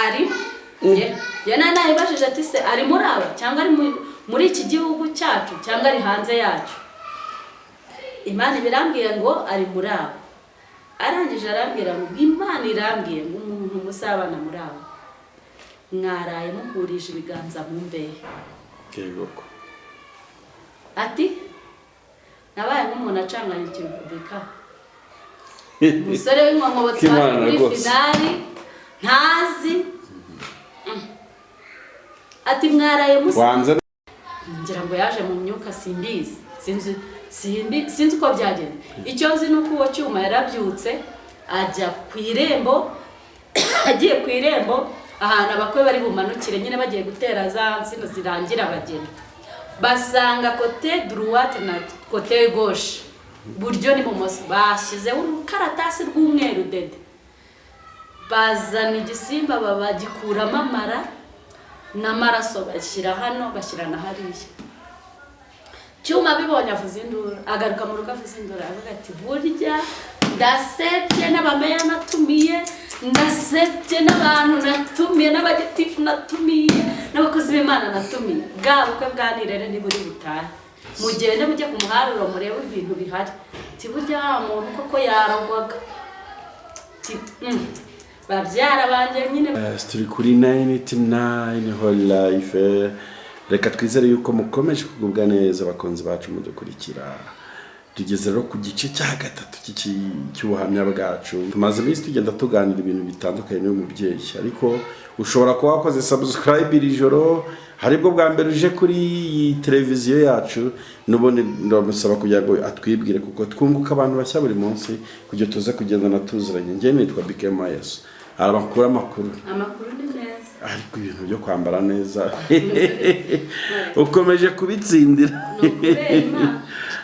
ari yana nayibajije ati se ari muri aba cyangwa ari muri iki gihugu cyacu cyangwa ari hanze yacu. Imana birambwiye ngo ari muri aba. Arangije arambwira ngo Imana irambwiye ngo umuntu musabana muri aba mwaraye muhurije ibiganza mu mbehe. Yego. Ati nabaye nk'umuntu acanganye ikibika. Umusore w'inkonkobotsi muri finali ntazi. Ati mwaraye musa. Ngira ngo yaje mu myuka simbizi. Sinzi uko byagenze. Icyo nzi nuko uwo cyuma yarabyutse ajya ku irembo. Agiye ku irembo ahantu abakwe bari bumanukire nyine bagiye gutera za nsino zirangira abageni. Basanga côté droite na côté gauche. Buryo ni bumoso bashyizeho urukaratasi rw'umweru dede. Bazana igisimba babagikuramo amara n'amaraso bashyira hano bashyira na hariya. Cyuma bibonye avuze induru agaruka mu rugo avuze induru avuga ati burya ndasebye n'abameya natumiye ndasebye n'abantu natumiye n'abagitifu natumiye n'abakozi b'Imana natumiye bwabukwe bwanirere ni buri butahe mugende mujye ku muharuro murebe ibintu bihari ti burya muntu koko yaragwaga babyara banje nyine turi kuri 99 whole life. Reka twizere yuko mukomeje kugubwa neza abakonzi bacu mudukurikira. Tugeze rero ku gice cya gatatu cy'ubuhamya bwacu. Tumaze iminsi tugenda tuganira ibintu bitandukanye n'uyu mubyeyi, ariko ushobora kuba wakoze subscribe iri joro haribwo bwa mbere uje kuri iyi televiziyo yacu, n'ubundi ndamusaba kugira ngo atwibwire kuko twunguka abantu bashya buri munsi kugira tuze kugendana tuziranye. Njye nitwa Bikema Yesu. Amakuru ni neza, ariko ibintu byo kwambara neza ukomeje kubitsindira.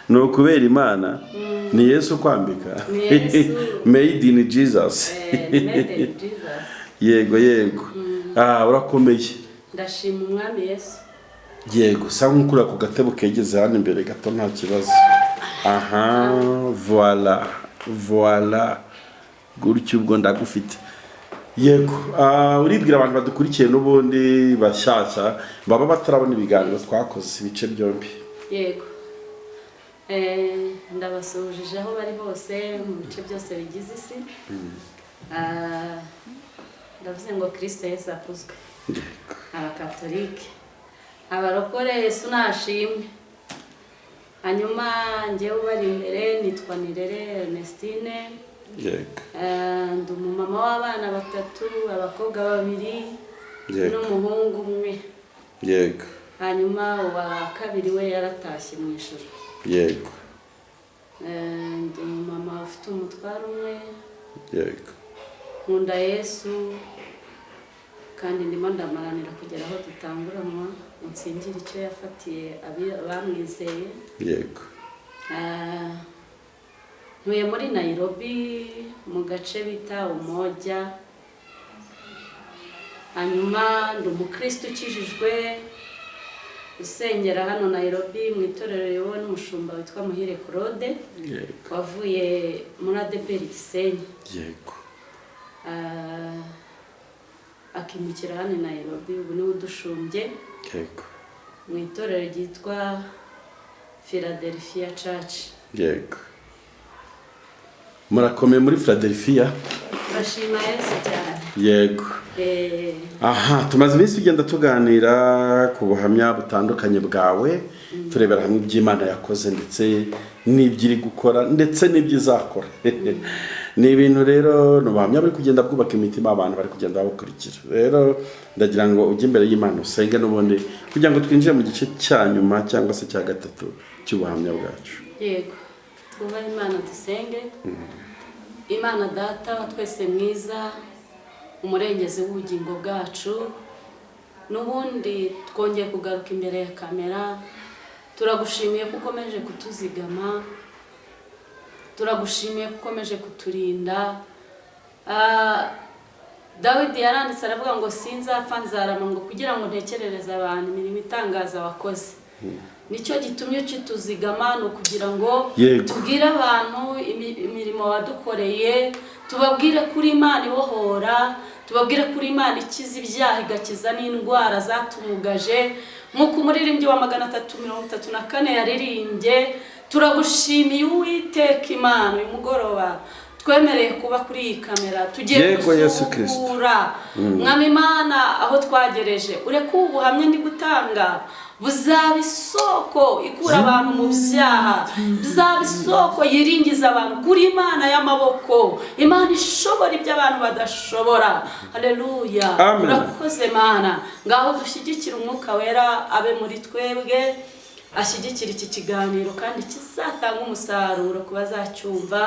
No kubera Imana ni Yesu kwambika. Made in Jesus. Yego. Urakomeye. Ndashima umwami Yesu. Yego, sa nkukura ku gatebo kegeze hano imbere gato nta kibazo. Aha, voilà. Gutyo ubwo ndagufite. Yego, uribwira abantu badukurikiye n'ubundi bashyashya baba batarabona ibiganiro twakoze ibice byombi. Yego. Ndabasuhuje aho bari hose mu bice byose bigize isi. Ndavuze ngo Kristo Yesu akuzwe. Abakatolike, abarokore Yesu nashimwe. Hanyuma njyewe bari imbere nitwa Nirere Ernestine. Yego. Ndi umumama w'abana 3, abakobwa 2 n'umuhungu 1. Yego. Hanyuma uwa kabiri we yaratashye mu ijuru. Yego. Ndi umumama ufite umutwaro 1. Yego. Nkunda Yesu kandi ndimo ndamaranira kugera aho dutanguranwa unsingire icyo yafatiye abamwizeye. Yego. Ntuye muri Nairobi mu gace bita Umoja. Hanyuma ndi umukristo ukijijwe usengera hano Nairobi mu itorero yewe n'umushumba witwa Muhire Claude. Yego. Wavuye muri ADPR Gisenyi. Yego. Akimukira hano Nairobi ubu ni udushumbye. Yego. Mu itorero ryitwa Philadelphia Church. Yego. Murakomeye muri Philadelphia. Bashima Yesu cyane. Yego. Aha, tumaze iminsi tugenda tuganira ku buhamya butandukanye bwawe, turebera hamwe iby'Imana yakoze ndetse n'ibyiri gukora ndetse n'ibyizakora. Ni ibintu rero n'ubuhamya buri kugenda bwubaka imitima abantu bari kugenda babukurikira. Rero ndagira ngo ujye imbere y'Imana usenge n'ubundi kugira ngo twinjire mu gice cya nyuma cyangwa se cya gatatu cy'ubuhamya bwacu. Yego. Twubahe Imana dusenge. Imana data wa twese mwiza, umurengezi w'ubugingo bwacu, n'ubundi twongeye kugaruka imbere ya kamera. Turagushimiye ko ukomeje kutuzigama, turagushimiye ko ukomeje kuturinda. Dawidi yaranditse aravuga ngo sinzapfa nzarama ngo kugira ngo ntekerereze abantu imirimo itangaza wakoze. Nicyo gitumye ukituzigama no kugira ngo tubwire abantu imirimo wadukoreye tubabwire kuri Imana ibohora, tubabwire kuri Imana ikiza ibyaha igakiza n'indwara zatumugaje, nk'uko umuririmbyi wa 334 yaririmbye. Turagushimiye Uwiteka Imana uyu mugoroba twemereye kuba kuri iyi kamera, tugiye gusukura Mwami Imana aho twagereje. Ureke ubuhamya ndi gutanga buzaba isoko ikura abantu mu byaha, buzaba isoko yiringiza abantu kuri Imana y'amaboko, Imana ishobora ibyo abantu badashobora. Haleluya, urakoze Mana. Ngaho dushyigikira Umwuka Wera abe muri twebwe, ashyigikira iki kiganiro kandi kizatanga umusaruro ku bazacyumva.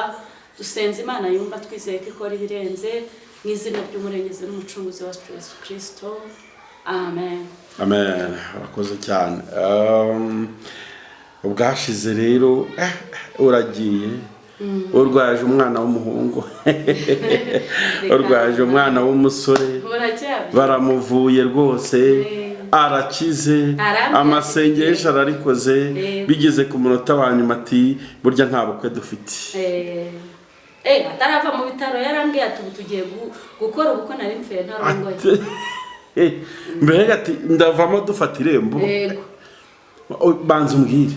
Dusenze Imana yumva, twizeye ko ikora ibirenze, mu izina ry'umurengezi n'umucunguzi wa Yesu Kristo, amen. Amen. Urakoze cyane. Ubwashize rero uragiye urwaje umwana w'umuhungu urwaje umwana w'umusore, baramuvuye rwose, arakize, amasengesho ararikoze, bigeze ku munota wa nyuma ati burya nta bukwe dufite. Atarava mu bitaro yarambwiye ati tugiye gukora ubukwe, nari mfeye ntarongoye. Mbega ati ndavamo dufata irembo. Banza umbwire,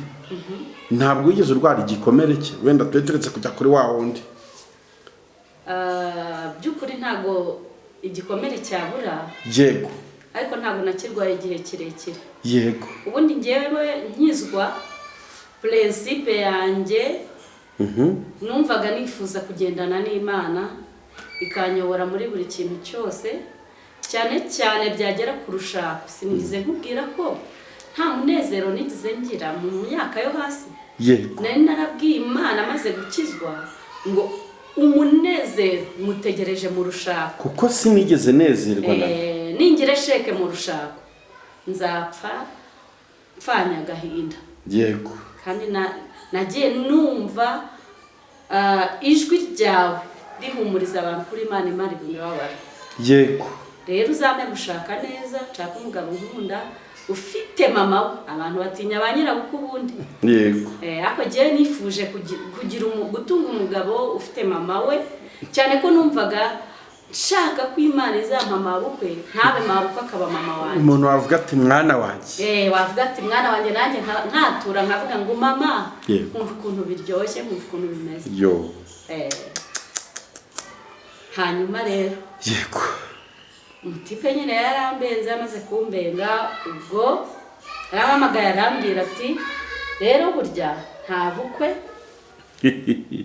ntabwo wigeze urwara igikomere cye? Wenda tureteretse kujya kuri wa wundi. By'ukuri ntabwo igikomere cyabura. Yego. Ariko ntabwo nakirwaye igihe kirekire. Yego. Ubundi ngewe nkizwa, principe yanjye numvaga nifuza kugendana n'Imana ikanyobora muri buri kintu cyose, cyane cyane byagera ku rushako. Sinigize nkubwira ko nta munezero nigize ngira mu myaka yo hasi. Yego. Nari narabwiye Imana maze gukizwa ngo umunezero mutegereje mu rushako, kuko sinigeze nezerwa na ningire sheke mu rushako nzapfa mfanya agahinda. Yego. Kandi nagiye numva ijwi ryawe rihumuriza abantu kuri Imana, Imana ibibabara. Yego. Rero uzame gushaka neza, nshaka umugabo nkunda ufite mama we. Abantu batinya ba nyirabukwe ubundi. Yego. Ako gihe nifuje gutunga umugabo ufite mama we, cyane ko numvaga nshaka ko Imana izampa mabukwe, ntabe mabukwe akaba mama wanjye. Umuntu wavuga ati mwana wanjye. Wavuga ati mwana wanjye, nanjye nkatura nkavuga ngo mama, Yego. Kumva ukuntu biryoshye, kumva ukuntu bimeze. Yo. Hanyuma rero. Yego. Umutipe nyine yarambenze, amaze kumbenga, ubwo yaramamagaye arambwira ati rero burya nta bukwe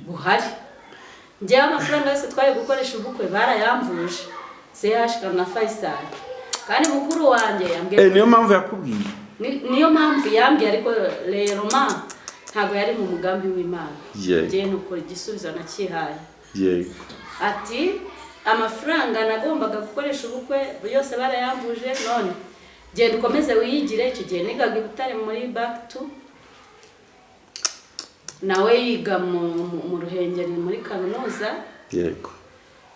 buhari. Njyewe amafaranga yose twari gukoresha ubukwe barayamvuje, CHK na Faisal. Kandi mukuru wanjye yambwiye niyo mpamvu yakubwiye. Niyo mpamvu yambwiye, ariko rero ntago yari mu mugambi w'Imana. Njye nuko igisubizo nakihaye. Yego. Ati amafaranga nagombaga gukoresha ubukwe yose barayamvuje, none genda ukomeze wiyigire. Icyo gihe nigaga i Butare muri back to, nawe yiga mu Ruhengeri muri kaminuza. Yego.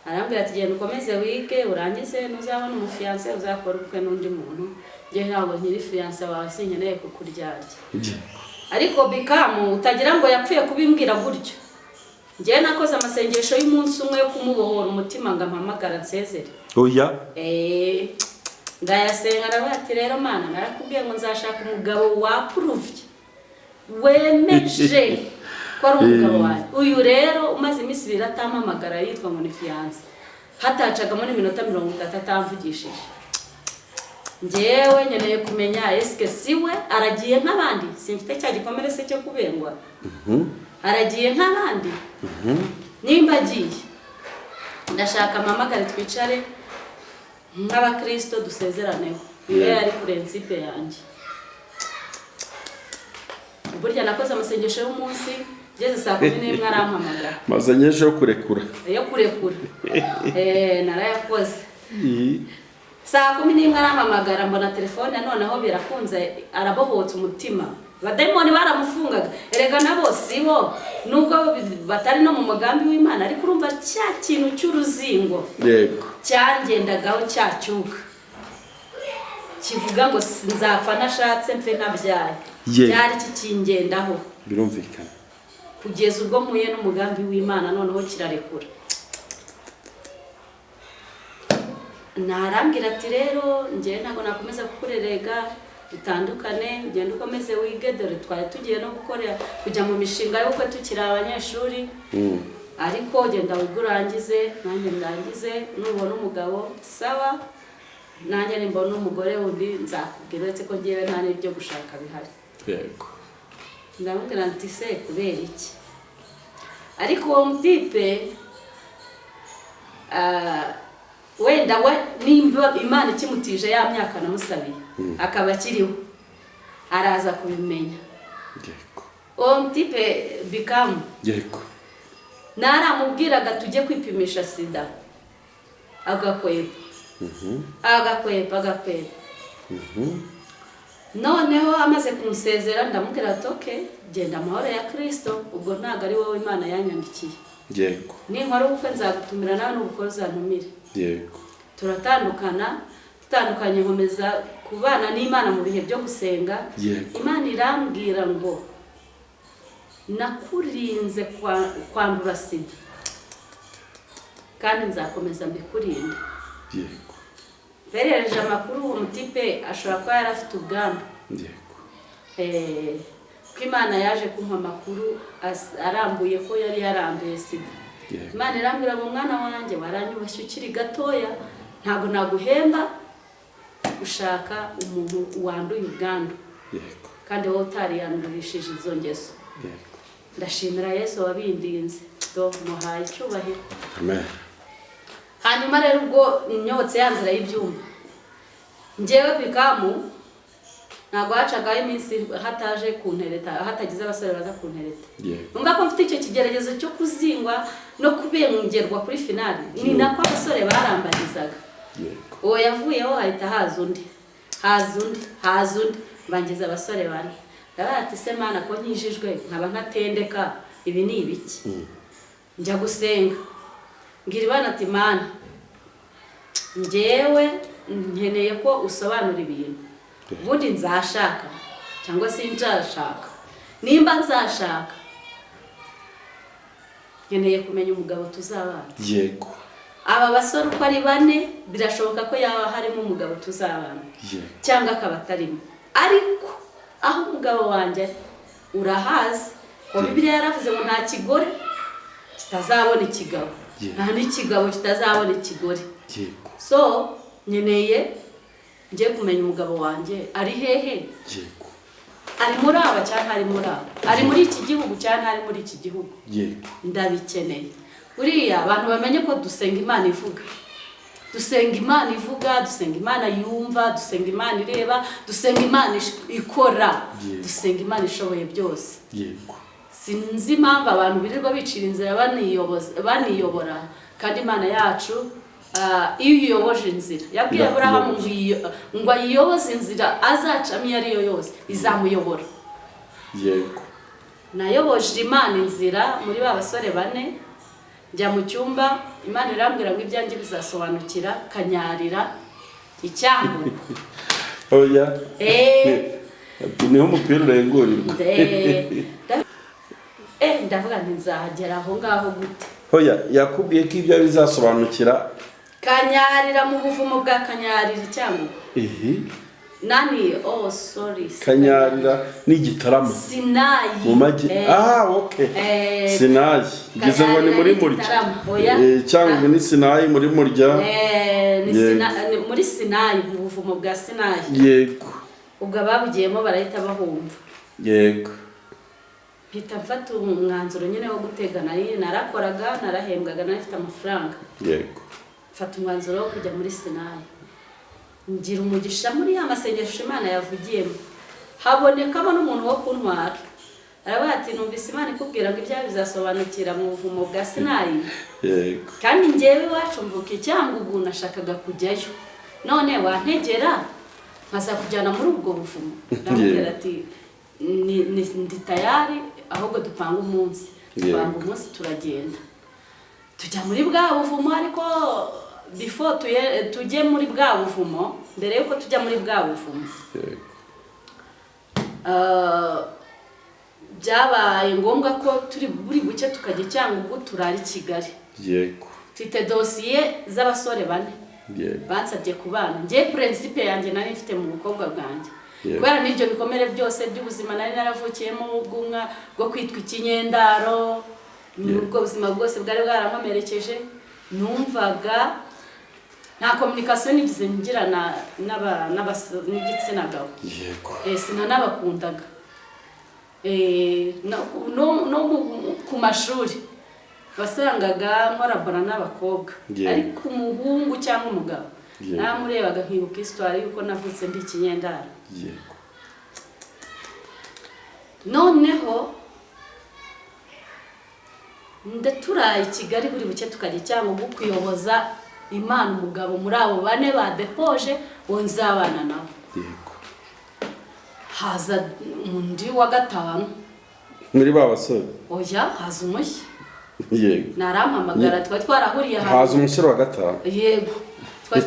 Arambwira ati genda ukomeze wige urangize, nuzabona umufiance uzakora ubukwe n'undi muntu. Njye ntabwo nkiri fiance wawe, sinkeneye kukuryarya. Ariko bikamu utagira ngo yapfuye kubimbwira gutyo. Njye nakoze amasengesho y'umunsi umwe yo kumubohora umutima ngo ampamagara nsezere. Oya. Ndayasenga aravuga ati rero Mana, narakubwiye ngo nzashaka umugabo wapuruvye, wemeje ko ari umugabo wanjye. Uyu rero umaze iminsi 2 atampamagara yitwa ngo ni fiance, hatacagamo n'iminota 30 atamvugishije. Njyewe nkeneye kumenya eske siwe aragiye nk'abandi, simfite cya gikomere se cyo kubengwa. Aragiye nk'abandi. Nimba agiye, ndashaka mpamagare twicare nk'abakristo dusezeraneho. Iyo yari principe yanjye. Burya nakoze amasengesho y'umunsi, ngeze saa 11 arampamagara. Masengesho yo kurekura. Yo kurekura. Narayakoze. Saa 11 arampamagara, mbona telefone noneho birakunze, arabohotse umutima. Bademoni baramufungaga. Erega nabo sibo, nubwo batari no mu mugambi w'Imana, ariko urumva cya kintu cy'uruzingo. Yego. Cyangendagaho cyacyuka, kivuga ngo nzapfa nashatse mfe nabyaye. Byari kikingendaho. Birumvikana. Kugeza ubwo mpuye n'umugambi w'Imana, noneho kirarekura. narambwira ati rero njye ntabwo nakomeza kukurerega dutandukane, ugenda ukomeze wige, dore twari tugiye no kujya mu mishinga y'uko tukiri abanyeshuri. Ariko genda wigurangize, nanjye ndangize, nubona umugabo sawa, nanjye nimbona umugore wundi nzakubwira, uretse ko ngewe nta n'ibyo gushaka bihari. Yego. Ndamubwira nti se kubera iki? Ariko uwo mutipe wenda nimba Imana ikimutije ya myaka namusabiye akaba akiriho, araza kubimenya. Yego. Uwo mutipe Bikamu. Yego. Naramubwiraga tujye kwipimisha sida, agakwepa. Agakwepa. Noneho amaze kumusezera ndamubwira ati okay, genda amahoro ya Kristo, ubwo ntago ari wowe Imana yanyandikiye. Yego. Ninkora ubukwe nzagutumira nawe n'ubukwe uzantumire. Yego. Tutandukanye nkomeza kubana n'Imana mu bihe byo gusenga. Yego. Imana irambwira ngo nakurinze kwandura sida kandi nzakomeza mbikurinda. Yego. Berereje amakuru uwo mutipe ashobora kuba yari afite ubwandu. Yego. Ko Imana yaje kumpa amakuru arambuye ko yari yaranduye sida. Imana irambwira ngo mwana wanjye waranyubashye ukiri gatoya, ntabwo naguhemba ushaka umuntu wanduye ubwandu. Yego. Kandi wowe utariyandurishije izo ngeso. Yego. Ndashimira Yesu wabindinze, muhaye icyubahiro. Amen. Hanyuma rero ubwo nyotse yanzira y'ibyumba, njyewe Bikamu ntabwo hacagaho iminsi hataje kuntereta, hatagize abasore baza kuntereta. Numva ko mfite icyo kigeragezo cyo kuzingwa no kubengerwa kuri finali, ni nako abasore barambarizaga. Uwo yavuyeho hahita haza undi, bangiza abasore bane. Ndabaye ati se Mana ko nkijijwe nkaba ntatendeka, ibi ni ibiki? Njya gusenga, ngira Imana ati Mana, njyewe nkeneye ko usobanura ibintu, ubundi nzashaka cyangwa se nzashaka. Nimba nzashaka nkeneye kumenya umugabo tuzabana. Yego. Aba basore uko ari bane birashoboka ko yaba harimo umugabo tuzabana cyangwa akaba atarimo, ariko aho umugabo wanjye urahazi ko Bibiliya yaravuze ngo nta kigore kitazabona ikigabo, nta n'ikigabo kitazabona ikigore. So nkeneye ngiye kumenya umugabo wanjye ari hehe. Yego. Ari muri aba cyangwa ari muri aba, ari muri iki gihugu cyangwa ari muri iki gihugu. Yego. Ndabikeneye. Buriya abantu bamenye ko dusenga Imana ivuga, dusenga Imana yumva, dusenga Imana ireba, dusenga Imana ikora, dusenga Imana ishoboye byose. Yego. Sinzi impamvu abantu birirwa bicira inzira baniyobora, kandi Imana yacu iyo uyoboje inzira, yabwiye Aburahamu ngo ayiyoboze inzira azacamo iyo ariyo yose izamuyobora. Yego. Nayoboje Imana inzira muri ba basore bane, njya mu cyumba, Imana irambwira ngo ibyanjye bizasobanukira, kanyarira icyangu. Oya. Niho umupira urengurirwa. Ndavuga nti nzahagera aho ngaho gute. Oya, yakubwiye ko ibyo bizasobanukira, kanyarira mu buvumo bwa kanyarira icyangu. Nani? Oh sorry. Kanyarira ni Gitarama. Sinayi. Mu maji. Okay. Sinayi. Ngeze ngo ni muri Murya. Cyangwa ni Sinayi muri Murya. Ni muri Sinayi, mu buvumo bwa Sinayi. Yego. Ubwo ababugiyemo barahita bahumva. Yego. Mpita mfata umwanzuro nyine wo gutegana, narakoraga, narahembwaga, narafite amafaranga. Yego. Mfata umwanzuro wo kujya muri Sinayi. Ngira umugisha muri ya masengesho Imana yavugiyemo, habonekamo n'umuntu wo kuntwara. Aravuga ati numvise Imana ikubwira ngo ibyawe bizasobanukira mu buvumo bwa Sinayi. Yego. Kandi njyewe iwacu mvuka Icyangugu, nashakaga kujyayo, none wantegera nkaza kujyana muri ubwo buvumo. Ndamubwira ati ndi tayari, ahubwo dupanga umunsi. Dupanga umunsi turagenda, tujya muri bwa buvumo. Ariko before tujye muri bwa buvumo, mbere yuko tujya muri bwa buvumo, byabaye ngombwa ko turi buri buke tukajya Icyangugu turara i Kigali. Yego. Mfite dosiye z'abasore bane bansabye kubana njye principe yanjye nari mfite mu bukobwa bwanjye kubera n'ibyo bikomere byose by'ubuzima nari naravukiyemo ubwumwa bwo kwitwa ikinyendaro n'ubwo buzima bwose bwari bwarampamerekeje numvaga nta communication nigize ngirana n'igitsina gabo sinanabakundaga no ku mashuri wasangaga nkorabora n'abakobwa ariko umuhungu cyangwa umugabo namurebaga nkibuka histoire yuko navutse ndi ikinyendaro noneho ndaturaye Kigali buri buke tukajya cyangwa kuyoboza Imana umugabo muri abo bane badepoje wonzabana nabo haza undi wa gatanu muri babasore oya haza umushyi narampamagara twarahuriye ahantu haza umusore wa gatanu yego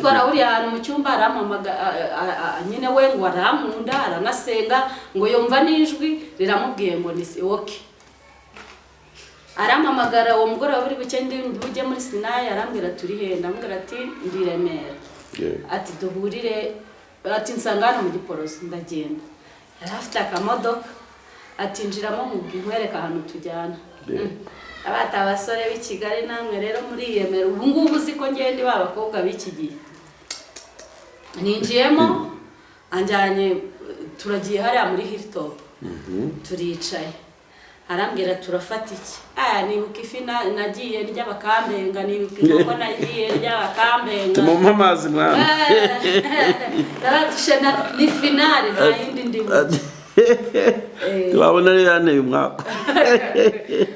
twarahuriye ahantu mu cyumba arampamagara nyine we ngo arankunda aranasenga ngo yumva n'ijwi riramubwiye ngo ni okay arampamagara uwo mugoroba buri buke bujye muri Sinai arambwira turi he ndamubwira ati ndi Remera ati duhurire ati nsangana mu Giporoso ndagenda yari afite akamodoka ati njiramo nkwereka ahantu tujyana abata abasore b'i Kigali namwe rero muri Remera ubu ngubu ziko ngende babakobwa b'iki gihe ninjiyemo anjyanye turagiye hariya muri Hilltop turicaye arambwira turafata iki nibuka ifi nagiye ry'abakambenga nibuka inkoko nagiye ry'abakambenga tumumpa amazi mwana taradushena ni finale nta yindi ndimo wabona rero yaneye umwaka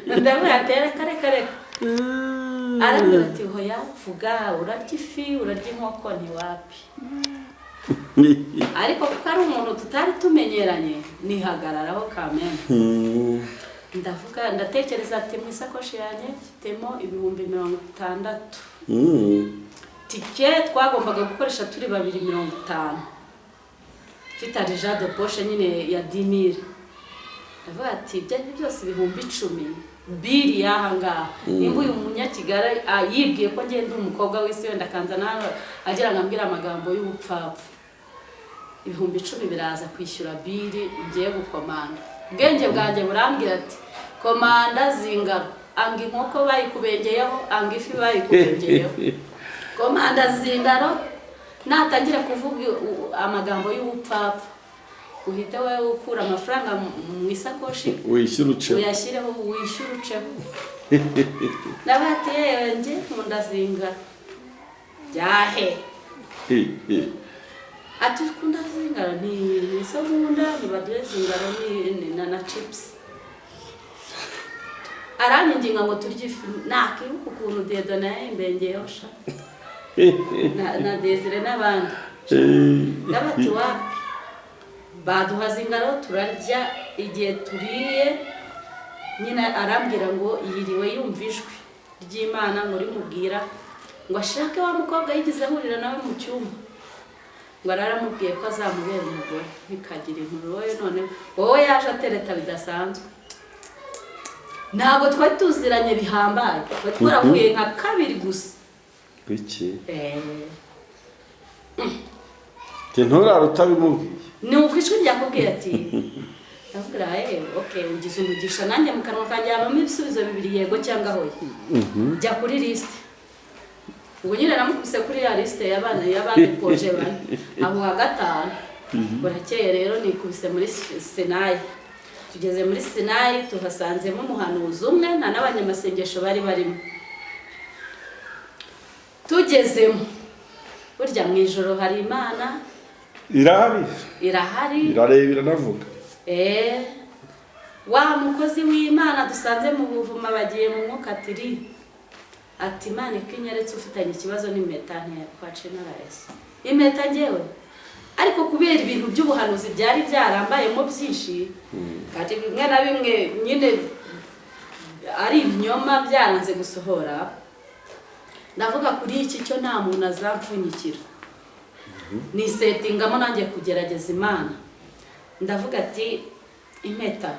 ndamwatera kare arambwira ati hoya vuga urarya ifi urarya inkoko ntiwapi ariko kuko ari umuntu tutari tumenyeranye nihagararaho kamena ndavuga ndatekereza ati mu isakoshi yanjye mfitemo 60,000 tike twagombaga gukoresha turi 250 mfite arija de poche nyine ya 10,000 ndavuga ati ibyo byose 10,000 biri yahanga nimba uyu munyakigali yibwiye ko ngende umukobwa w'isi wenda kanza nawe agira ngambira amagambo y'ubupfapfu 10,000 biraza kwishyura biri ngiye gukomanda ubwenge bwanjye burambwira ati komanda zingaro anga inkoko bayikubengeyeho anga ifi bayikubengeyeho komanda zingaro natangira kuvuga amagambo y'ubupfapfu uhite we ukura amafaranga mu isakoshi wishyuruce uyashyireho wishyuruceho nabati yewe nje nkunda zingaro byahe ati ukunda zingaro ni isabunda ni badre zingaro ni na chips aranyinginga ngo turye ifi nakibuka ukuntu Dedo naye imbengeyeho sha na Desire n'abandi nabati wapi baduha zingaro turarya igihe turiye nyine arambwira ngo yiriwe yumva ijwi ry'Imana ngo rimubwira ngo ashake wa mukobwa yigize ahurira nawe mu cyumba ngo araramubwiye ko azamubera umugore bikagira inkuru wowe none wowe yaje atereta bidasanzwe ntabwo twari tuziranye bihambaye twarahuye nka kabiri gusa iki nturara utabimubwiye ni ukwishwe ryakubwiye ati ndavuga okay ugize umugisha nanjye mu kanwa kanjye habamo ibisubizo bibiri yego cyangwa hoya jya kuri liste ubwo nyine namukubise kuri ya liste y'abandi poje bane abo wa gatanu burakeye rero nikubise muri Sinai tugeze muri Sinai tuhasanzemo umuhanuzi umwe na n'abanyamasengesho bari barimo tugezemo burya mu ijoro hari Imana irahari irareba iranavuga wa mukozi w'Imana dusanze mu buvuma bagiye mu mwuka ati Imana ikinyeretse ufitanye ikibazo n'impeta ntiyakwace n'arayese impeta ngewe ariko kubera ibintu by'ubuhanuzi byari byarambayemo byinshi kandi bimwe na bimwe nyine ari ibinyoma byaranze gusohora ndavuga kuri iki cyo nta muntu azampfunyikira ni settingamo nanjye kugerageza Imana ndavuga ati impeta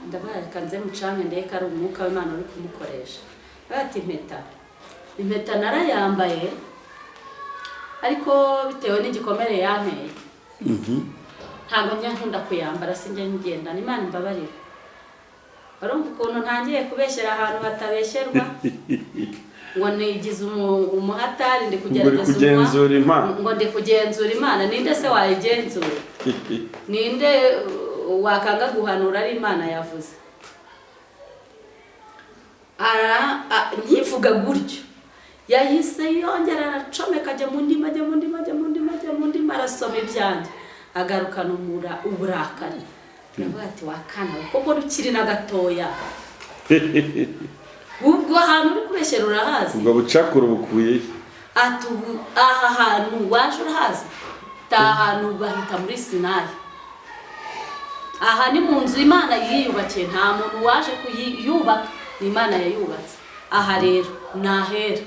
ndavuga kanze mucange ndeka ari umwuka w'Imana uri kumukoresha ati impeta narayambaye ariko bitewe n'igikomere yanteye ntabwo njya nkunda kuyambara sinjya ngendana Imana imbabarira barumva ukuntu ntangiye kubeshyera ahantu hatabeshyerwa ngo nigize umuhatari ndi kugerageza ngo ndi kugenzura Imana ninde se wayigenzura ninde wakanga guhanura ari Imana yavuze nkivuga gutyo yahise yongera aracomeka ajya mu ndima arasoma ibyanjye agarukana uburakari navuga ati wakana kuko rukiri na gatoya ubwo ahantu uri kubeshyera urahazi ubwo bucakura bukuye ati aha hantu waje urahazi ahantu bahita muri Sinayi aha ni mu nzu Imana yiyubakiye nta muntu waje kuyubaka ni Imana yayubatse aha rero nahera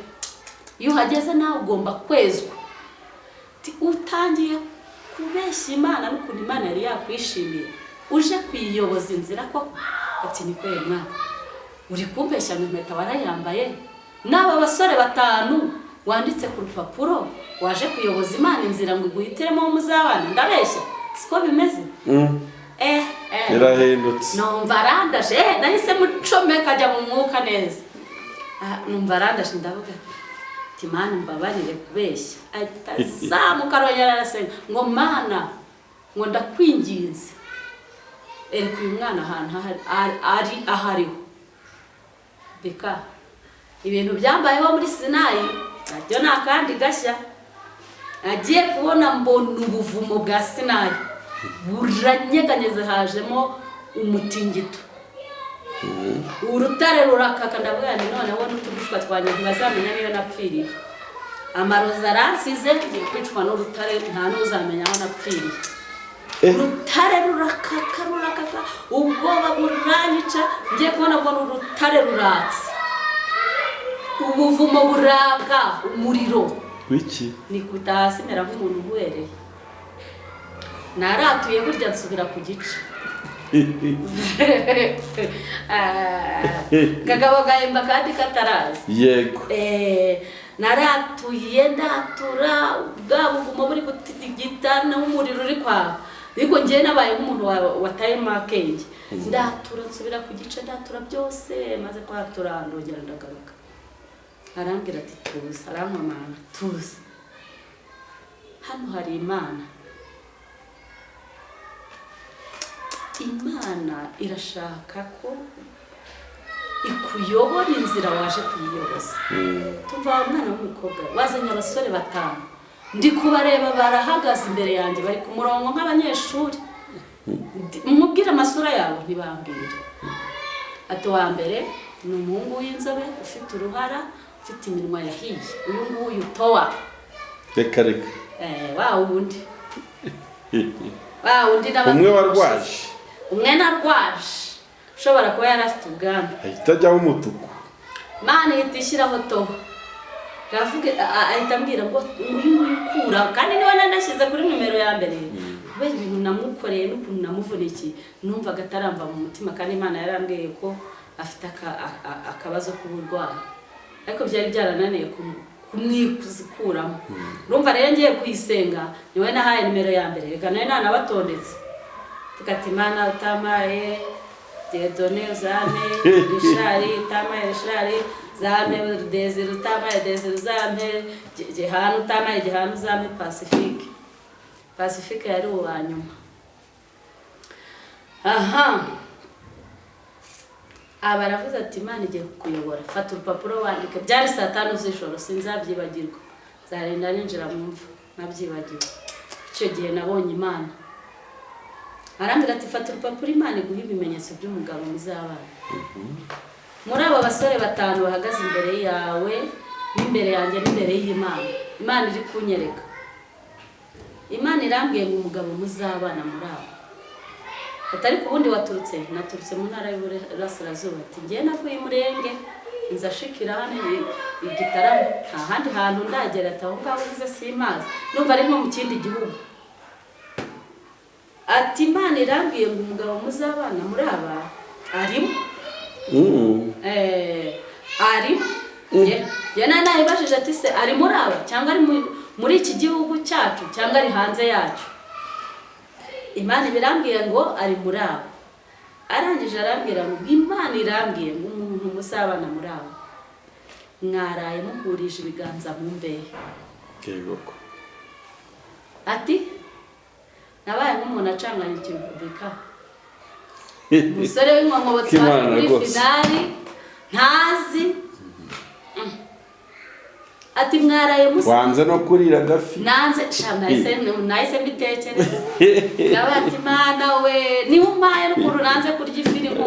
iyo uhageze nawe ugomba kwezwa utangiye kubeshya Imana n'ukuntu Imana yari yakwishimiye uje kwiyoboza inzira ko ati ni kwere mwana uri kumpeshya impeta warayambaye n'aba basore 5 wanditse ku rupapuro waje kuyoboza Imana inzira ngo iguhitiremo muzabana ndabeshya siko bimeze irahindutse numva arandashe nahise mucomeka ajya mu mwuka neza numva arandashe ndavuga ati Mana mbabarire kubeshya atazamuka arongera arasenga ngo Mana ngo ndakwinginze ereka uyu mwana ahantu ari ahariho bika ibintu byambayeho muri Sinayi nabyo nakandi gashya agiye kubona mbona ubuvumo bwa Sinayi buranyeganyeze hajemo umutingito urutare rurakaka ndavuga nti noneho n'utugushwa twanye ntibazamenya niyo napfiriye amaroza aransize kwicwa n'urutare nta n'uzamenya aho napfiriye urutare rurakaka ubwoba buranyica ngiye kubona ngo urutare ruratse ubuvumo buraka umuriro wiki ni kutasi mera nk'umuntu uhereye naratuye burya nsubira ku gice kagabo gahemba kandi katarazi yego naratuye ndatura bwa buvumo buri gutigita n'umuriro uri kwa ariko ngiye nabaye nk'umuntu wataye makenge ndatura nsubira ku gice ndatura byose maze kwatura ndongera ndagaruka arambwira ati tuza arampamana tuza hano hari Imana irashaka ko ikuyobora inzira waje kuyiyoboza tumva umwana w'umukobwa wazanye abasore 5 ndi kubareba barahagaze imbere yanjye bari ku murongo nk'abanyeshuri mubwira amasura yabo ntibambire ati wa mbere ni umuhungu w'inzobe ufite uruhara ufite iminwa yahiye uyu nguyu towa reka wa wundi umwe warwaje umwe narwaje ushobora kuba yarafite ubwandu ahita ajyaho umutuku Imana ihita ishyiraho towa ravuga ahita ambwira ngo uyu ukura kandi niba nanashyize kuri numero ya mbere kubera ibintu namukoreye n'ukuntu namuvunikiye numvaga ataramba mu mutima kandi Imana yarambwiye ko afite akabazo k'uburwayi ariko byari byarananiye kumwikuramo urumva rero ngiye kuyisenga niwe nahaye numero ya mbere reka nawe nanabatondetse tukati Imana utamaye Dedone uzame Rishari utamaye Rishari zame Desire utamaye Desire uzame Gihanu utamaye Gihanu uzame Pacifique yari uwanyuma abaravuze ati Imana igiye kukuyobora fata urupapuro wandike byari 5 z'ijoro sinzabyibagirwa zarenda ninjira mu mva nabyibagirwa icyo gihe nabonye Imana arambwira ati fata urupapuro Imana iguha ibimenyetso by'umugabo muzabana muri abo basore 5 bahagaze imbere yawe n'imbere yanjye n'imbere y'Imana Imana iri kunyereka Imana irambwiye ngo umugabo muzabana muri abo atari kubundi naturutse mu ntara y'Iburasirazuba ati ngiye navuye Murenge nzashikira hano igitaramo nta handi hantu ndagera ataho ngaho uze simazi numva ari nko mu kindi gihugu ati Imana irambwiye ngo umugabo muzabana muri aba arimo arimo ye nayibajije ati se ari muri aba cyangwa ari muri iki gihugu cyacu cyangwa ari hanze yacu. Imana birambwiye ngo ari muri abo. Arangije arambwira ngo Imana irambwiye ngo umuntu musabana muri abo mwaraye muhurije ibiganza mu mbehe. Yego. Ati nabaye nk'umuntu acanganya ikibika. Umusore w'inkonkobotsi wari muri finali ntazi. Ati mwaraye musa. Wanze no kurira gafi. Nanze nahise mbitekereza. Nabati Imana we ni umpaye n'ukuntu nanze kurya ifi nk'uko.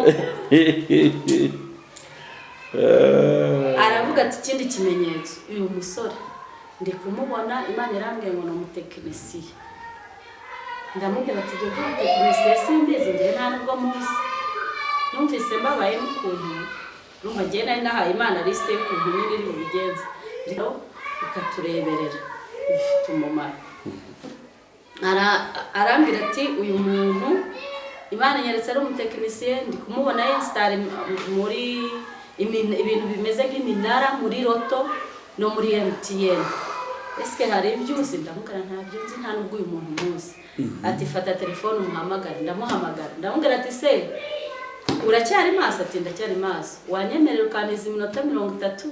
Aravuga ati ikindi kimenyetso uyu musore ndi kumubona Imana irambwiye ngo ni umutekinisiye. Ndamubwira ati ibyo by'umutekinisiye simbizi njye nta nubwo muzi. Numvise mbabaye n'ukuntu numva njye nari nahaye Imana liste y'ukuntu nyine iri bubigenze. Ikatureberera bifite umumaro. Arambwira ati uyu muntu Imana inyeretse ari umutekinisiye ndi kumubona install muri ibintu bimeze nk'iminara muri Roto no muri MTN. Eske hari ibyuzi? Ndamubwira ntabyo nzi nta nubwo uyu muntu muzi. Ati fata telefone umuhamagara. Ndamuhamagara ndamubwira ati se uracyari maso? Ati ndacyari maso. Wanyemerera ukaniza iminota 30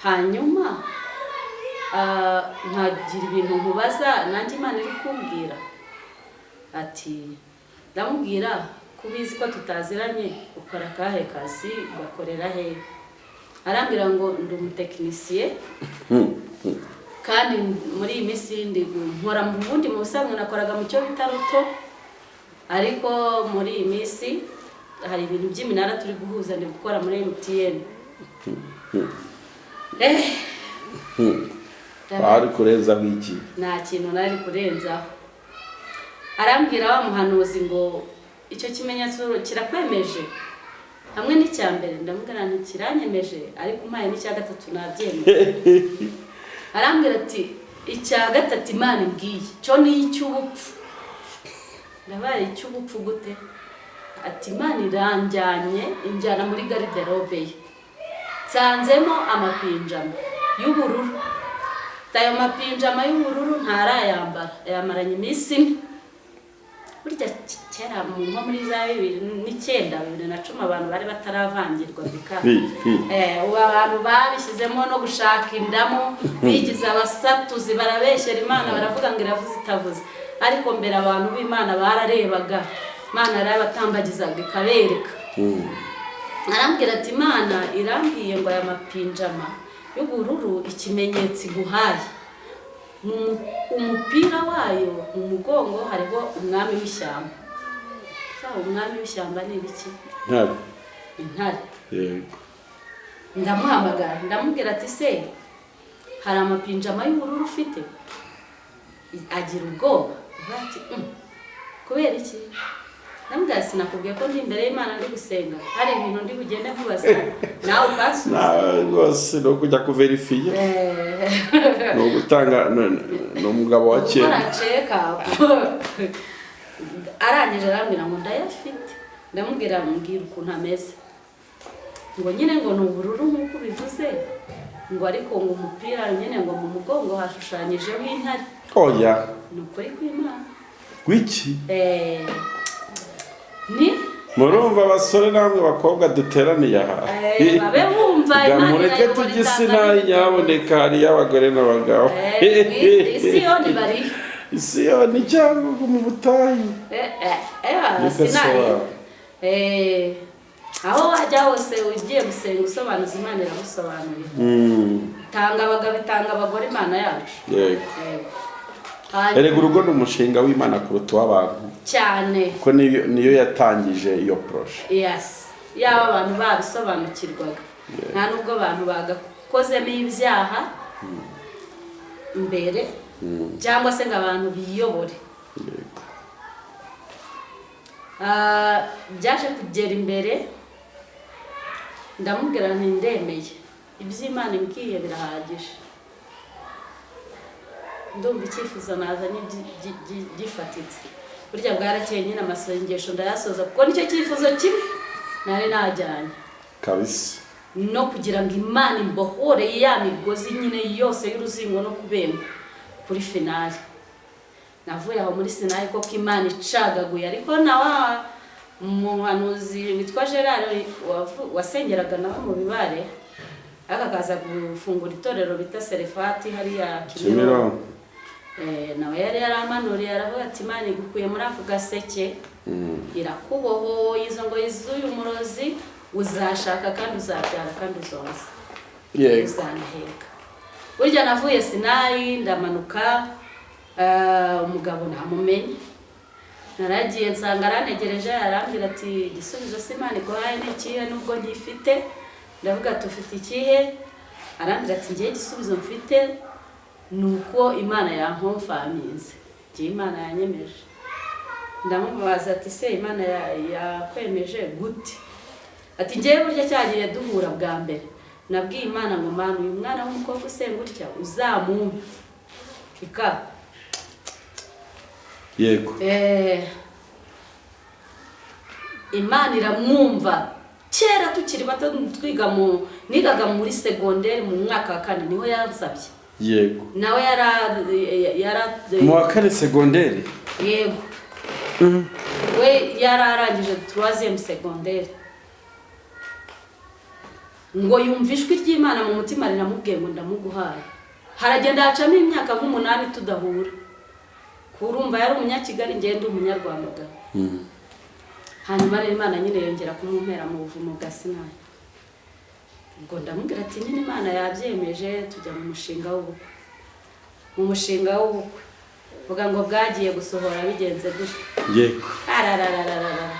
hanyuma nkagira ibintu nkubaza nanjye Imana iri kumbwira. Ati ndamubwira kubizi ko tutaziranye ukora kahe kazi ugakorera he? Arambwira ngo ndi umutekinisiye kandi muri iyi minsi ndi nkora mu bundi mu busanzwe nakoraga mu cyo bita Roto, ariko muri iyi minsi hari ibintu by'iminara turi guhuza ndi gukora muri MTN. Bari kurenzaho iki? Nta kintu nari kurenzaho. Arambwira wa muhanuzi ngo icyo kimenyetso kirakwemeje hamwe n'icya mbere. Ndamubwira nti kiranyemeje ariko umpaye n'icya gatatu nabyemeye. Arambwira ati icya gatatu Imana imbwiye cyo ni icy'ubupfu. Ndabaye icy'ubupfu gute? Ati Imana iranjyanye injyana muri garderobe ye. Nsanzemo amapinjama y'ubururu. Tayo mapinjama y'ubururu ntarayambara. Yamaranye iminsi imwe. Burya kera mu nko muri za 2009 2010 abantu bari bataravangirwa bika. Ubu abantu babishyizemo no gushaka indamu bigize abasatuzi barabeshyera Imana baravuga ngo iravuze itavuze. Ariko mbere abantu b'Imana bararebaga. Imana yarabatambagizaga ikabereka. Arambwira ati Imana irambwiye ngo aya mapinjama y'ubururu ikimenyetso iguhaye. Umupira wayo mu mugongo hariho umwami w'ishyamba. Umwami w'ishyamba ni ibiki? Intare. Intare. Yego. Ndamuhamagara ndamubwira ati se hari amapinjama y'ubururu ufite? Agira ubwoba. Ati kubera iki? Ndamubwira sinakubwiye ko ndi imbere y'Imana ndi gusenga hari ibintu ndi bugende nkubaza nawe ukasubiza. Na rwose no kujya kuverifiya. No gutanga no mugabo wa kera. Aracheka. Arangije arambwira ngo ndayafite. Ndamubwira mbwira ukuntu ameze. Ngo nyine ngo ni ubururu nk'uko bivuze. Ngo ariko ngo umupira nyine ngo mu mugongo hashushanyijeho intare. Oya. Ni ukuri kw'Imana. Wiki? Ni murumva abasore namwe bakobwa duteraniye aha. Babe bumva Imana mureke tugisina nyaboneka hari y'abagore n'abagabo. Isiyoni bari. Isiyoni cyangwa mu butayu. Sinari. Aho wajya hose ugiye gusenga usobanuza Imana iragusobanurira. Tanga abagabo itanga abagore Imana yacu. Yego. Erega urugo ni umushinga w'Imana kuruta w'abantu cyane. Ko niyo yatangije iyo proje. Yes. Yaba abantu babisobanukirwaga. Nta nubwo abantu bagakozemo ibyaha mbere cyangwa se ngo abantu biyobore. Byaje kugera imbere ndamubwira nti ndemeye iby'Imana imbwiye birahagije. Ndumva icyifuzo nazanye gifatitse. Burya bwarakeye nyine amasengesho ndayasoza kuko nicyo cyifuzo kimwe nari najyanye kabisa. No kugira ngo Imana imbohore ya migozi nyine yose y'uruzingo no kubemba kuri finale. Navuye aho muri sinari ko Imana icagaguye, ariko nawa umuhanuzi witwa Gerard wasengeraga nawe mu Bibare akakaza gufungura itorero bita Serefati hariya Kimironko. Nawe yari yaramanuriye aravuga ati Imana igukuye muri ako gaseke irakuboho izo ngo izuyu murozi uzashaka kandi uzabyara kandi uzonsa uzanaheka. Burya navuye Sinai ndamanuka umugabo ntamumenye, naragiye nsanga arantegereje arambwira ati igisubizo Imana iguhaye ni ikihe nubwo ngifite. Ndavuga ati ufite ikihe? Arambwira ati ngiye igisubizo mfite nuko Imana yankomfaminze, ngiye Imana yanyemeje. Ndamubaza ati se Imana yakwemeje gute? Ati ngiye burya cyagiye duhura bwa mbere nabwiye Imana ngo Mana uyu mwana w'umukobwa usenga utya uzamumpe ika yego. Imana iramwumva. Kera tukiri bato nigaga muri secondaire mu mwaka wa 4 niho yansabye. Yego. Nawe yara mu wa 4 secondaire. Yego. We yararangije 3e secondaire. Ngo yumvishwe ry'Imana mu mutima riramubwiye ngo ndamuguhaye. Haragenda hacamo imyaka nk'8 tudahura. Kurumva yari umunyakigali ngende umunyarwanda. Hanyuma rero Imana nyine yongera kumumpera mu buvumo bwa Sinai. Ngo ndamubwira ati nyine Imana yabyemeje tujya mu mushinga w'ubukwe. Mu mushinga w'ubukwe vuga ngo bwagiye gusohora bigenze gute. Yego. Ararararara.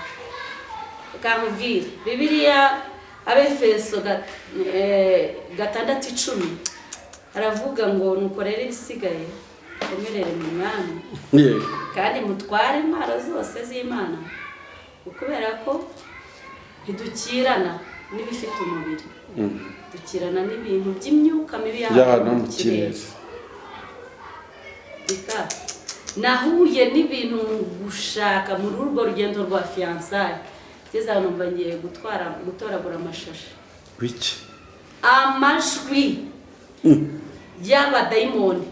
Kamubwira Bibiliya Abefeso 6:10 aravuga ngo nuko rero ibisigaye komerere mu Mwami. Yego. Kandi mutware intwaro zose z'Imana. Kubera ko ntidukirana n'ibifite umubiri. Dukirana n'ibintu by'imyuka mibi y'ahantu mu kirere. Bika nahuye n'ibintu gushaka muri urwo rugendo rwa fiançailles. Keza numva ngiye gutoragura amashashi. Wiki. Amajwi y'abadayimoni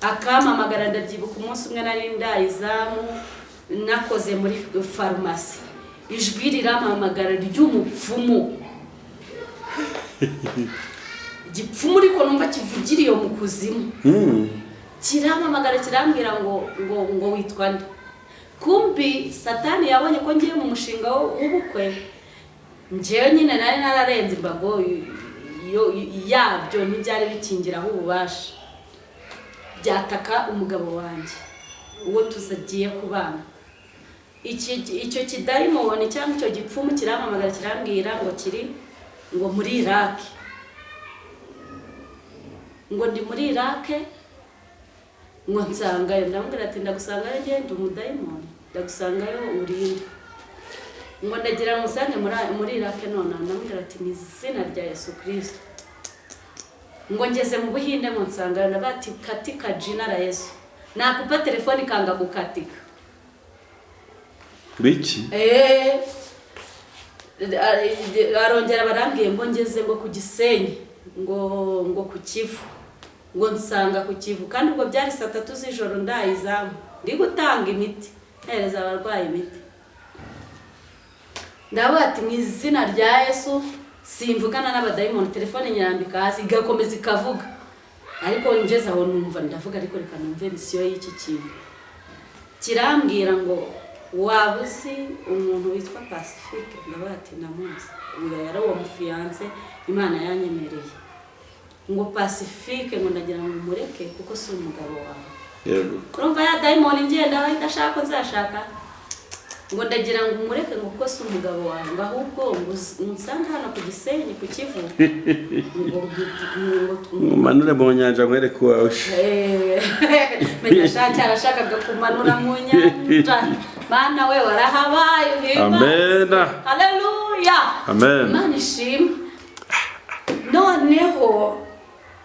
akamamagara ndabyibuka umunsi umwe nari ndayizamu nakoze muri farumasi. Ijwi riramamagara ry'umupfumu. Igipfumu ariko numva kivugira iyo mu kuzimu. Kiramamagara kirambwira ngo witwa nde. Kumbi Satani yabonye ko ngiye mu mushinga w'ubukwe. Njewe nyine nari nararenze imbago yabyo ntibyari bikingiraho ububasha. Byataka umugabo wanjye uwo tuzagiye kubana. Icyo kidayimoni cyangwa icyo gipfumu kiramamagara kirambwira ngo kiri ngo muri Iraq. Ngo ndi muri Iraq ngo nsangayo. Ndamubwira ati ndagusangayo ngende umudayimoni. Ndagusangayo urinde. Ngo ndagira musange muri Iraq none. Ndamubwira ati mu izina rya Yesu Kristo. Ngo ngeze mu Buhinde ngo nsangayo nabati katika jina la Yesu. Nakupa telefoni kanga gukatika. Biki? Arongera barambwiye ngo ngeze ngo ku Gisenyi ngo ku Kivu. Ngo nsanga ku Kivu kandi ubwo byari 3 z'ijoro ndayizamu ndi gutanga imiti hereza abarwayi imiti. Ndabati mu izina rya Yesu simvugana n'abadayimoni. Telefone nyirambika hasi igakomeza ikavuga. Ariko ngeze aho numva ndavuga ariko reka numve misiyo y'iki kintu. Kirambwira ngo wabuzi umuntu witwa Pacifique. Ndabati namuzi uyu yari uwo mufiance Imana yanyemereye. Ngo Pacifique ngo ndagira ngo mureke kuko si umugabo wawe. Yego. Kurumva ya diamond ngenda aho idashaka nzashaka. Ngo ndagira ngo mureke ngo kuko si umugabo wawe. Ngo ahubwo unsanga hano ku Gisenyi ku Kivu. Ngo manure mu nyanja mwereke wawe. Menya shaka arashakaga kumanura mu nyanja. Mana we warahabaye uhimba. Amen. Haleluya. Amen. Imana ishimwe. Noneho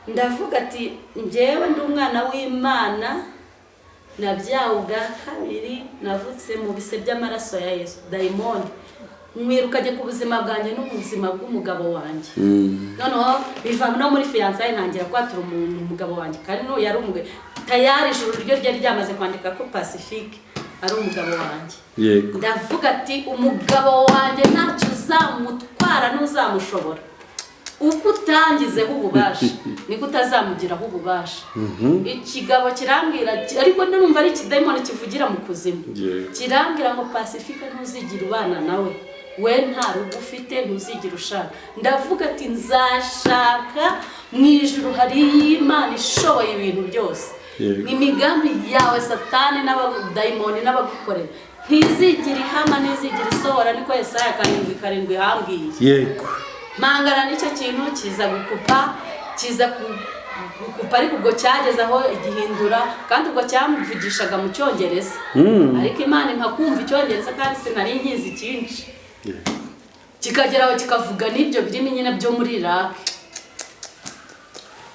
ndavuga ati njyewe ndi umwana w'Imana nabyawe ubwa kabiri navutse mu bise by'amaraso ya Yesu. Diamond mwirukaje ku buzima bwanjye n'ubuzima bw'umugabo wanjye. Noneho biva no muri fiançailles ntangira kwatura umugabo wanjye kandi no yari umugabo tayari ijuru ryo ryari ryamaze kwandika ko Pacifique ari umugabo wanjye. Yego. Ndavuga ati umugabo wanjye ntacyo uzamutwara n'uzamushobora. Uko utangizeho ububasha niko utazamugiraho ububasha. Ikigabo kirambwira ariko ndumva ari ikidayimoni kivugira mu kuzimu. Kirambwira ngo Pacifique ntuzigira ubana nawe. We nta rugo ufite ntuzigira ushaka. Ndavuga ati nzashaka mu ijuru hari Imana ishoboye ibintu byose. Imigambi yawe Satani n'abadayimoni n'abagukorera ntizigira ihama ntizigira isohora, niko Yesaya 7:7 hambwiye. Yego. Mangana nicyo kintu kiza gukupa ariko ubwo cyageze aho igihindura, kandi ubwo cyamuvugishaga mu Cyongereza. Ariko Imana impa kumva Icyongereza kandi sinari nkizi cyinshi. Kikageraho kikavuga n'ibyo birimo nyine byo muri Iraq.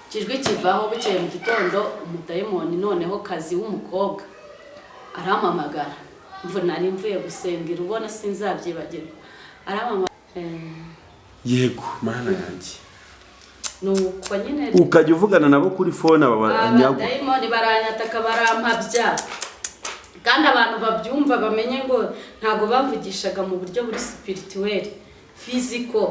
Kijwi kivaho bukeye mu gitondo, umudayimoni noneho kazi w'umukobwa arampamagara. Nari mvuye gusengera, ubona sinzabyibagirwa. Arampamagara. Yego mana yanjye. Nuko nyine ukajya uvugana nabo kuri phone abanyagwa. Abadayimoni baranyataka barampabya. Kandi abantu babyumva bamenye ngo ntago bamvugishaga mu buryo buri spirituel, physical.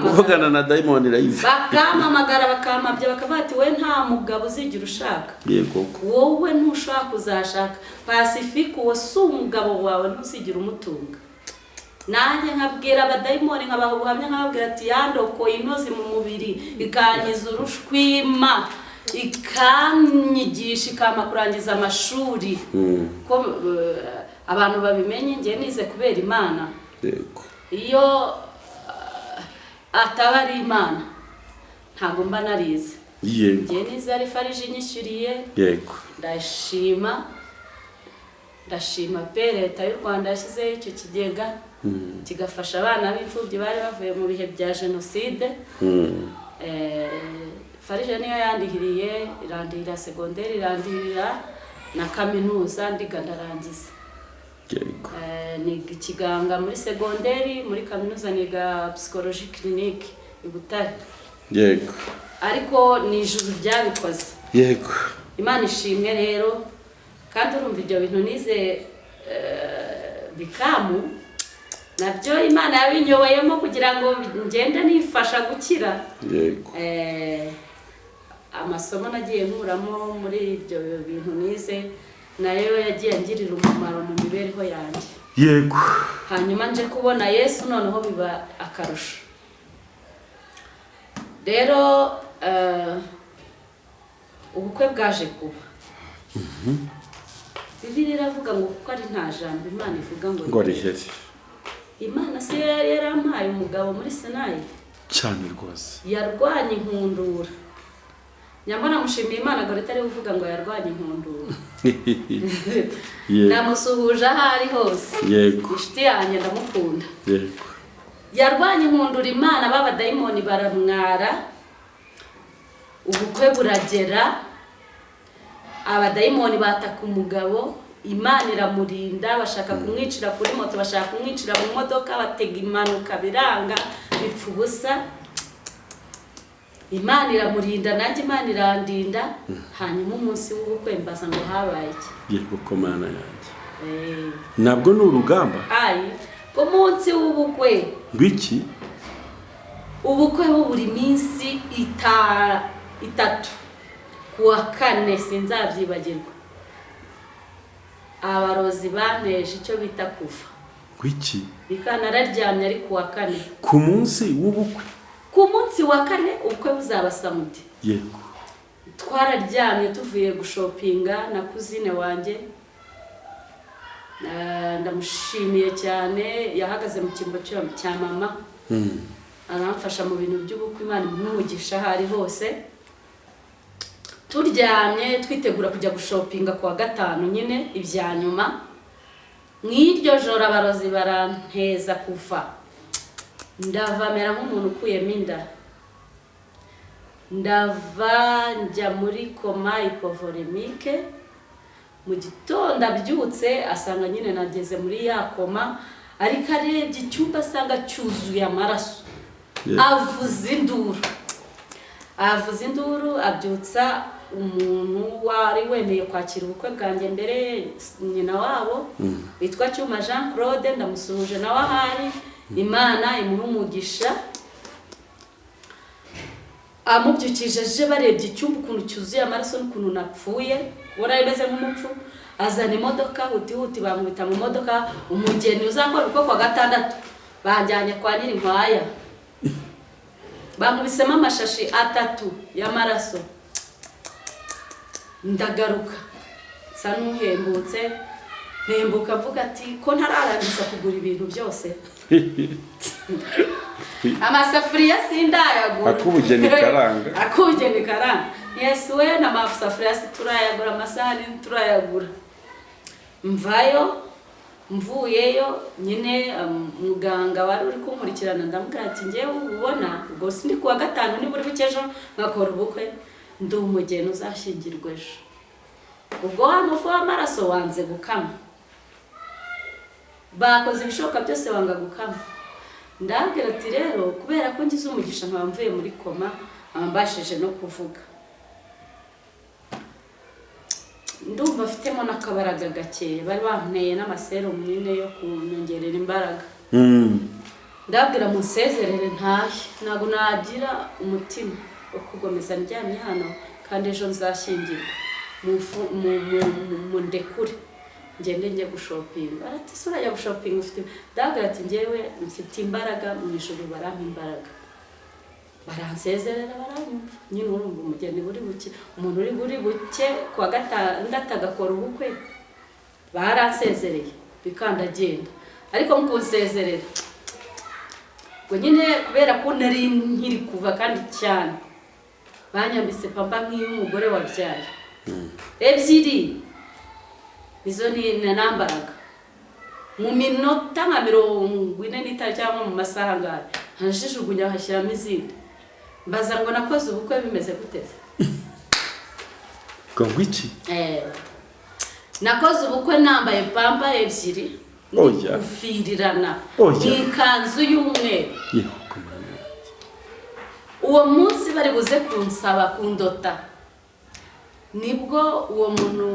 Kuvugana na daimoni live. Bakamamagara bakamabya bakavuga ati we nta mugabo uzigira ushaka. Yego. Wowe ntushaka uzashaka. Pacifique uwo si umugabo wawe ntuzigira umutunga. Nanjye nkabwira abadayimoni nkabaha ubuhamya nkababwira ati yandoko inozi mu mubiri ikanyiza urushwima ikanyigisha ikama kurangiza amashuri. Ko abantu babimenye ngiye nize kubera Imana. Yego. Iyo ataba ari Imana ntago mba narize. Yego. Ngiye nize ari farije inyishyuriye. Yego. Ndashima pe Leta y'u Rwanda yashyizeho icyo kigega kigafasha abana b'imfubyi bari bavuye mu bihe bya Jenoside. Farije niyo yandihiriye, irandihira secondaire, irandihira na kaminuza ndiga ndarangiza. Yego. Ni ikiganga muri secondaire, muri kaminuza niga psychologie clinique i Butare. Yego. Ariko ni ijuru ryabikoze. Yego. Imana ishimwe rero, kandi urumva ibyo bintu nize bikamu nabyo Imana yabinyoboyemo kugira ngo ngende nifasha gukira. Yego. Amasomo nagiye nkuramo muri ibyo bintu nize nayo yagiye ngirira umumaro mu mibereho yanjye. Yego. Hanyuma nje kubona Yesu noneho biba akarusho. Rero ubukwe bwaje kuba. Bibiliya iravuga ngo kuko ari nta jambo Imana ivuga ngo rihere. Imana se yarampaye umugabo muri Sinayi cyane rwose. Yarwanye inkundura. Nyamara mushimiye Imana ngo ritari uvuga ngo yarwanye inkundura. Namusuhuje aho ari hose. Yego. Inshuti yanjye ndamukunda. Yego. Yarwanye inkundura Imana b'abadayimoni baramwara. Ubukwe buragera. Abadayimoni bataka umugabo, Imana iramurinda, bashaka kumwicira kuri moto, bashaka kumwicira mu modoka, batega impanuka biranga bipfa ubusa. Imana iramurinda, nanjye Imana irandinda. Hanyuma umunsi w'ubukwe mbaza ngo habaye iki? Yego ko Mana yanjye. Nabwo ni urugamba. Ku munsi w'ubukwe. Ngwiki? Ubukwe buri minsi 3. Kuwa 4 sinzabyibagirwa. Abarozi baneje icyo bita kufa. Ngwiki? Nararyamye ari kuwa 4. Ku munsi w'ubukwe? Ku munsi wa 4 ubukwe buzaba Samedi. Yego. Twararyamye tuvuye gushopinga na kuzine wanjye. Ndamushimiye cyane, yahagaze mu kimbo cya mama. Aramfasha mu bintu by'ubukwe, Imana n'umugisha hari hose. Turyamye twitegura kujya gushopinga kuwa 5 nyine ibya nyuma. Mw'iryo joro abarozi baranteza kufa. Ndavamera nk'umuntu ukuyemo inda. Ndava njya muri koma hypovolemique. Mu gitondo abyutse asanga nyine nageze muri ya koma, ariko arebye icyumba asanga cyuzuye amaraso. Avuza induru. Abyutsa umuntu wari wemeye kwakira ubukwe bwanjye mbere, nyina wabo witwa Cyuma Jean Claude, ndamusuhuje nawe ahari, Imana imuhe umugisha. Amubyukije aje barebye icyumba ukuntu cyuzuye amaraso n'ukuntu napfuye, ubona bimeze nk'umupfu, azana imodoka huti bamwita mu modoka, umugeni uzakora ubukwe kwa gatandatu banjyanye kwa Nyirinkwaya, bamubisemo amashashi 3 y'amaraso. Ndagaruka sa n'uhembutse, nembuka mvuga ati ko ntararangiza kugura ibintu byose. Amasafuriya sindayagura, akubugeni karanga Yesu we na amasafuriya turayagura, amasahani turayagura. Mvuyeyo nyine muganga wari uri kunkurikirana ndamubwira ati ngewe ubona ubwo sindi kuwa gatanu ni buri bukejo nkakora ubukwe, ndi umugeni uzashyingirwa ejo. Ubwo wamufu w'amaraso wanze gukama, bakoze ibishoboka byose wanga gukama. Ndabwira ati rero kubera ko ngize umugisha nkaba mvuye muri koma, ambashije no kuvuga, ndumva afitemo n'akabaraga gake, bari banteye n'amaserumu nyine yo kunyongerera imbaraga. Ndabwira munsezerere ntahe, ntabwo nagira umutima wo kugomeza ndyamye hano kandi ejo nzashyingirwa, mu ndekure ngende njye gushopinga. Arati sura ya gushopinga ufite? Ndabwira ati ngewe mfite imbaraga mu ijuru, barampa imbaraga, baransezerera baranyumva. Nyine urumva umugeni buri buke, umuntu uri buri buke kwa gatandatu agakora ubukwe, baransezereye bikandagenda. Ariko mu kunsezerera ngo nyine kubera ko nari nkiri kuva kandi cyane, banyambise pampa nk'iy'umugore wabyaye 2 izo ni nambaraga mu minota nka 45 cyangwa mu masaha ngahe, ntashishugunya hashyiramo izindi. Mbaza ngo nakoze ubukwe bimeze guteze ko ngwiki nakoze ubukwe nambaye pampa 2 ufirirana ikanzu y'umweru. Uwo munsi bari buze kunsaba kundota, nibwo uwo muntu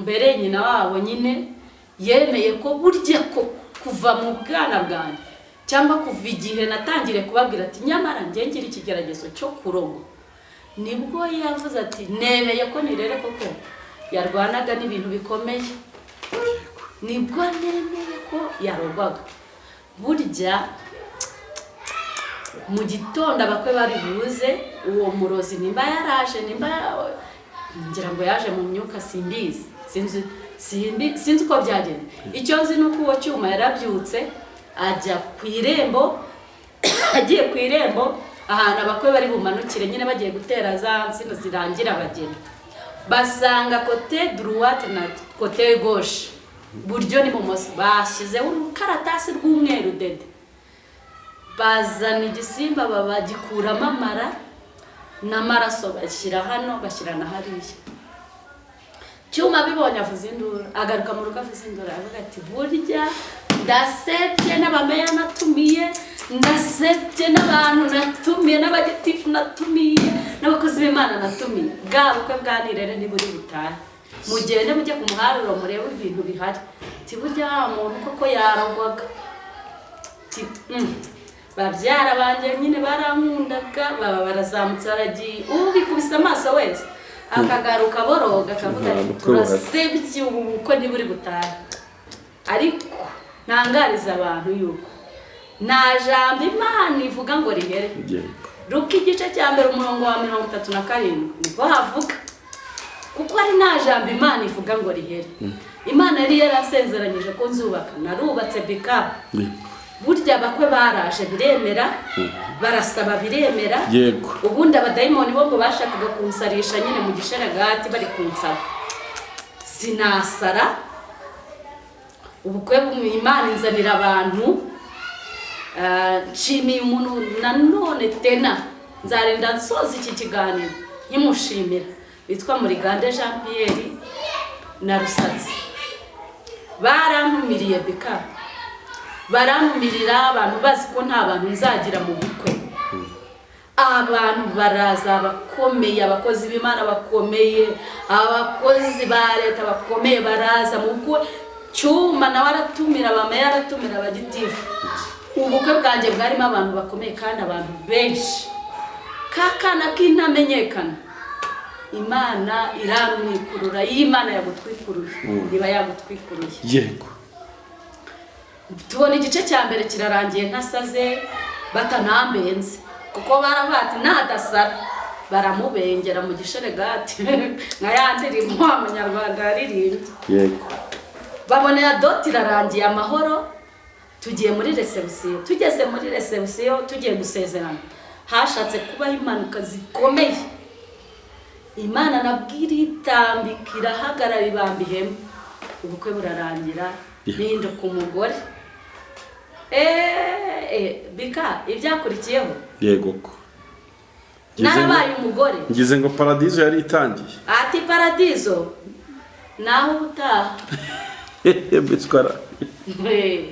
mbere nyina wabo nyine yemeye ko burya ko kuva mu bwana bwanjye cyangwa kuva igihe natangire kubabwira ati nyamara njye ngira ikigeragezo cyo kurogo, nibwo yavuze ati nemeye ko nirere koko yarwanaga n'ibintu bikomeye, nibwo nemeye ko yarogwaga. Burya mu gitondo abakwe bari buze, uwo murozi nimba yaraje, nimba ngira ngo yaje mu myuka simbizi, sinzi uko byagenze. Icyo nzi nuko uwo Cyuma yarabyutse ajya ku irembo, agiye ku irembo ahantu abakwe bari bumanukire nyine bagiye gutera za nsina zirangira abageni, basanga kote droite na kote gauche, buryo ni bumoso, bashyizeho urukaratasi rw'umweru dede, bazana igisimba bagikuramo amara n'amaraso, bashyira hano bashyira na hariya. Cyuma bibonye avuze induru, agaruka mu rugo avuze induru, avuga ati burya ndasebye n'abameya natumiye, ndasebye n'abantu natumiye, n'abagitifu natumiye, n'abakozi b'Imana natumiye, bwa bukwe bwa Nirere ntiburi butahe, mugende mujye ku muharuro murebe ibintu bihari. Ati burya muntu koko yaragwaga. Babyara banje nyine barankundaga, baba barazamutse baragiye, ubikubise amaso wese akagaruka boroga akavuga ati turasebye ubu bukwe ntiburi butahe. Ariko ntangariza abantu yuko nta jambo Imana ivuga ngo rihere. Luka igice cya 1 umurongo wa 37 niko havuga, kuko ari nta jambo Imana ivuga ngo rihere. Imana yari yarasezeranyije ko nzubaka, narubatse bika. Burya abakwe baraje biremera, barasaba biremera. Ubundi abadayimoni bo ngo bashakaga kunsarisha nyine mu gisharagati bari kunsaba, sinasara. Ubukwe Imana inzanira abantu, nshimiye umuntu nanone tena nzarinda nsoza iki kiganiro nkimushimira, bitwa Murigande Jean Pierre na Rusatsi. Barankumiriye bika, barankumirira abantu bazi ko nta bantu nzagira mu bukwe. abantu baraza bakomeye, abakozi b'Imana bakomeye, abakozi ba leta bakomeye baraza mu bukwe. Cyuma nawe aratumira, Bamaya aratumira abagitifu. Ubukwe bwanjye bwarimo abantu bakomeye kandi abantu benshi. Kakana k'intamenyekana, Imana iramwikurura. Iyo Imana yagutwikuruje niba yagutwikuruye. Yego. Tubona igice cya mbere kirarangiye ntasaze, batanambenze kuko barabati nadasara, baramubengera mu gisheregati nka yandirimbo Abanyarwanda yaririmbye. Yego. Babona ya doti irarangiye amahoro, tugiye muri reception. Tugeze muri reception tugiye gusezerana, hashatse kubaho impanuka zikomeye. Imana nabwira itambikira hagarara ibambihemo, ubukwe burarangira nindo ku mugore. Bika ibyakurikiyeho. Yego ko. Narabaye umugore. Ngize ngo paradizo yari itangiye. Ati paradizo naho utaha. Bitwara.